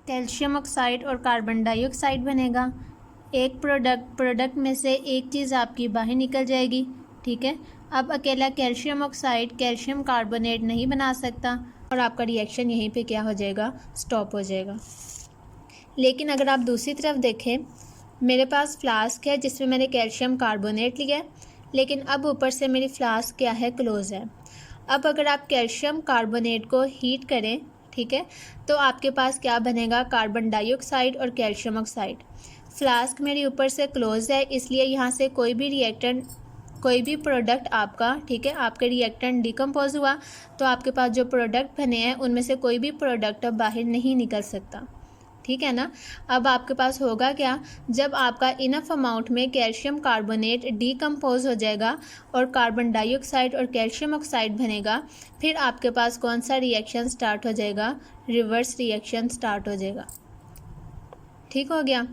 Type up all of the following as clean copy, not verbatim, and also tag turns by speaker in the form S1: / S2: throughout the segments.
S1: Calcium oxide और carbon dioxide बनेगा। एक प्रोडक्ट में से एक चीज़ आपकी बाहर निकल जाएगी, ठीक है। अब अकेला कैल्शियम ऑक्साइड कैल्शियम कार्बोनेट नहीं बना सकता और आपका रिएक्शन यहीं पे क्या हो जाएगा, स्टॉप हो जाएगा। लेकिन अगर आप दूसरी तरफ देखें, मेरे पास फ्लास्क है जिसमें मैंने कैल्शियम कार्बोनेट लिया है, लेकिन अब ऊपर से मेरी फ्लास्क क्या है, क्लोज़ है। अब अगर आप कैल्शियम कार्बोनेट को हीट करें, ठीक है, तो आपके पास क्या बनेगा, कार्बन डाइऑक्साइड और कैल्शियम ऑक्साइड। फ्लास्क मेरी ऊपर से क्लोज़ है, इसलिए यहाँ से कोई भी रिएक्टेंट, कोई भी प्रोडक्ट आपका, ठीक है, आपके रिएक्टेंट डिकम्पोज हुआ तो आपके पास जो प्रोडक्ट बने हैं उनमें से कोई भी प्रोडक्ट अब बाहर नहीं निकल सकता, ठीक है ना। अब आपके पास होगा क्या, जब आपका इनफ अमाउंट में कैल्शियम कार्बोनेट डीकम्पोज हो जाएगा और कार्बन डाइऑक्साइड और कैल्शियम ऑक्साइड बनेगा, फिर आपके पास कौन सा रिएक्शन स्टार्ट हो जाएगा, रिवर्स रिएक्शन स्टार्ट हो जाएगा। ठीक हो गया।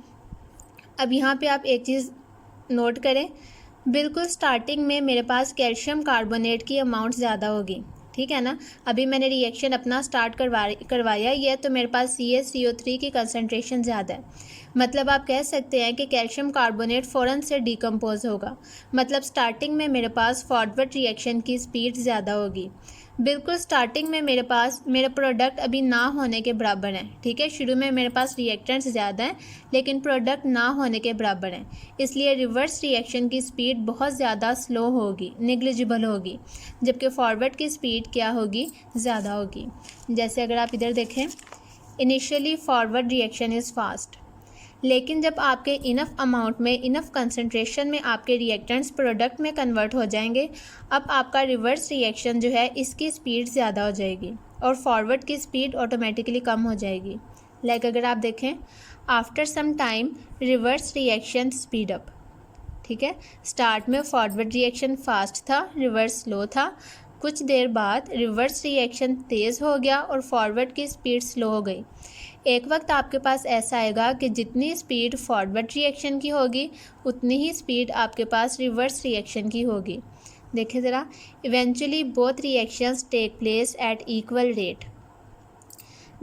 S1: अब यहाँ पे आप एक चीज़ नोट करें, बिल्कुल स्टार्टिंग में मेरे पास कैल्शियम कार्बोनेट की अमाउंट ज़्यादा होगी, ठीक है ना। अभी मैंने रिएक्शन अपना स्टार्ट करवाया ही है, तो मेरे पास CaCO3 की कंसंट्रेशन ज़्यादा है। मतलब आप कह सकते हैं कि कैल्शियम कार्बोनेट फ़ौरन से डिकम्पोज होगा, मतलब स्टार्टिंग में मेरे पास फॉरवर्ड रिएक्शन की स्पीड ज़्यादा होगी। बिल्कुल स्टार्टिंग में मेरे पास मेरा प्रोडक्ट अभी ना होने के बराबर है, ठीक है। शुरू में मेरे पास रिएक्टेंट्स ज़्यादा हैं लेकिन प्रोडक्ट ना होने के बराबर हैं, इसलिए रिवर्स रिएक्शन की स्पीड बहुत ज़्यादा स्लो होगी, नेग्लिजिबल होगी, जबकि फॉरवर्ड की स्पीड क्या होगी, ज़्यादा होगी। जैसे अगर आप इधर देखें, initially forward reaction is fast, लेकिन जब आपके इनफ अमाउंट में, इनफ कंसंट्रेशन में आपके रिएक्टेंट्स प्रोडक्ट में कन्वर्ट हो जाएंगे, अब आपका रिवर्स रिएक्शन जो है इसकी स्पीड ज़्यादा हो जाएगी और फॉरवर्ड की स्पीड ऑटोमेटिकली कम हो जाएगी। लाइक अगर आप देखें, after some time reverse reaction speed up, ठीक है। स्टार्ट में फॉरवर्ड रिएक्शन फास्ट था, रिवर्स स्लो था, कुछ देर बाद रिवर्स रिएक्शन तेज़ हो गया और फॉरवर्ड की स्पीड स्लो हो गई। एक वक्त आपके पास ऐसा आएगा कि जितनी स्पीड फॉरवर्ड रिएक्शन की होगी उतनी ही स्पीड आपके पास रिवर्स रिएक्शन की होगी। देखिए ज़रा, eventually both reactions take place at equal rate.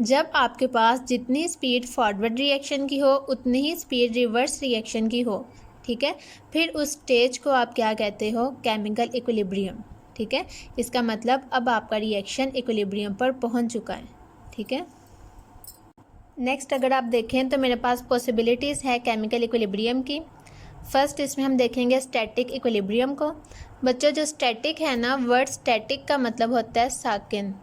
S1: जब आपके पास जितनी स्पीड फॉरवर्ड रिएक्शन की हो उतनी ही स्पीड रिवर्स रिएक्शन की हो, ठीक है, फिर उस स्टेज को आप क्या कहते हो, केमिकल इक्विलिब्रियम, ठीक है। इसका मतलब अब आपका रिएक्शन इक्विलिब्रियम पर पहुंच चुका है, ठीक है। नेक्स्ट अगर आप देखें तो मेरे पास पॉसिबिलिटीज़ है केमिकल इक्विलिब्रियम की। फर्स्ट इसमें हम देखेंगे स्टैटिक इक्विलिब्रियम को। बच्चों जो स्टैटिक है ना, वर्ड स्टैटिक का मतलब होता है साकिन।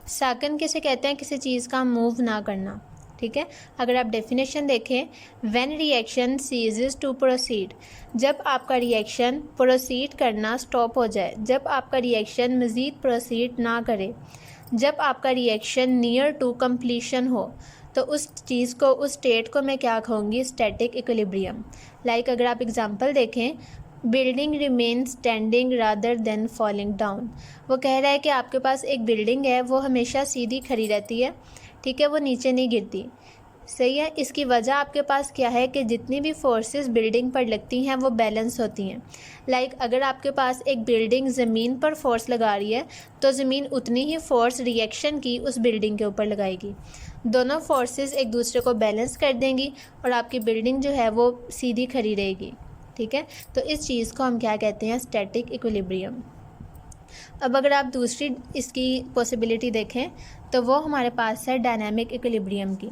S1: साकिन किसे कहते हैं, किसी चीज़ का मूव ना करना, ठीक है। अगर आप डेफिनेशन देखें, when reaction ceases to proceed, जब आपका रिएक्शन प्रोसीड करना स्टॉप हो जाए, जब आपका रिएक्शन मज़ीद प्रोसीड ना करे, जब आपका रिएक्शन नियर टू कंप्लीशन हो, तो उस चीज़ को, उस स्टेट को मैं क्या कहूँगी, स्टैटिक इक्विलिब्रियम। लाइक अगर आप एग्जांपल देखें, building remain standing rather than falling down. वो कह रहा है कि आपके पास एक बिल्डिंग है, वो हमेशा सीधी खड़ी रहती है, ठीक है, वो नीचे नहीं गिरती, सही है। इसकी वजह आपके पास क्या है कि जितनी भी फोर्सेस बिल्डिंग पर लगती हैं वो बैलेंस होती हैं। लाइक अगर आपके पास एक बिल्डिंग ज़मीन पर फोर्स लगा रही है तो ज़मीन उतनी ही फोर्स रिएक्शन की उस बिल्डिंग के ऊपर लगाएगी, दोनों फोर्सेस एक दूसरे को बैलेंस कर देंगी और आपकी बिल्डिंग जो है वो सीधी खड़ी रहेगी, ठीक है। तो इस चीज़ को हम क्या कहते हैं, स्टैटिक इक्विलिब्रियम। अब अगर आप दूसरी इसकी पॉसिबिलिटी देखें तो वो हमारे पास है डायनामिक इक्विलिब्रियम की।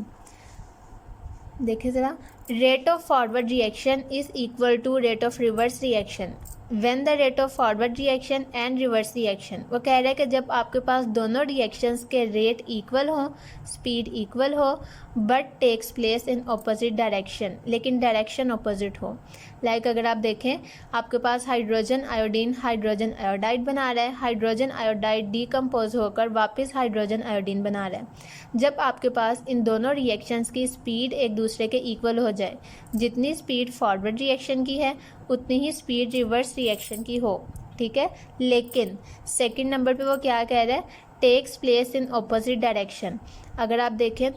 S1: देखिए ज़रा, rate of forward reaction is equal to rate of reverse reaction when the rate of forward reaction and reverse reaction. वो कह रहा है कि जब आपके पास दोनों रिएक्शंस के रेट इक्वल हो, स्पीड इक्वल हो, but takes place in opposite direction, लेकिन डायरेक्शन ऑपोजिट हो। लाइक अगर आप देखें, आपके पास हाइड्रोजन आयोडीन हाइड्रोजन आयोडाइड बना रहा है, हाइड्रोजन आयोडाइड डीकम्पोज होकर वापस हाइड्रोजन आयोडीन बना रहा है। जब आपके पास इन दोनों रिएक्शंस की स्पीड एक दूसरे के इक्वल हो जाए, जितनी स्पीड फॉरवर्ड रिएक्शन की है उतनी ही स्पीड रिवर्स रिएक्शन की हो, ठीक है। लेकिन सेकंड नंबर पे वो क्या कह रहा है, takes place in opposite direction. अगर आप देखें तो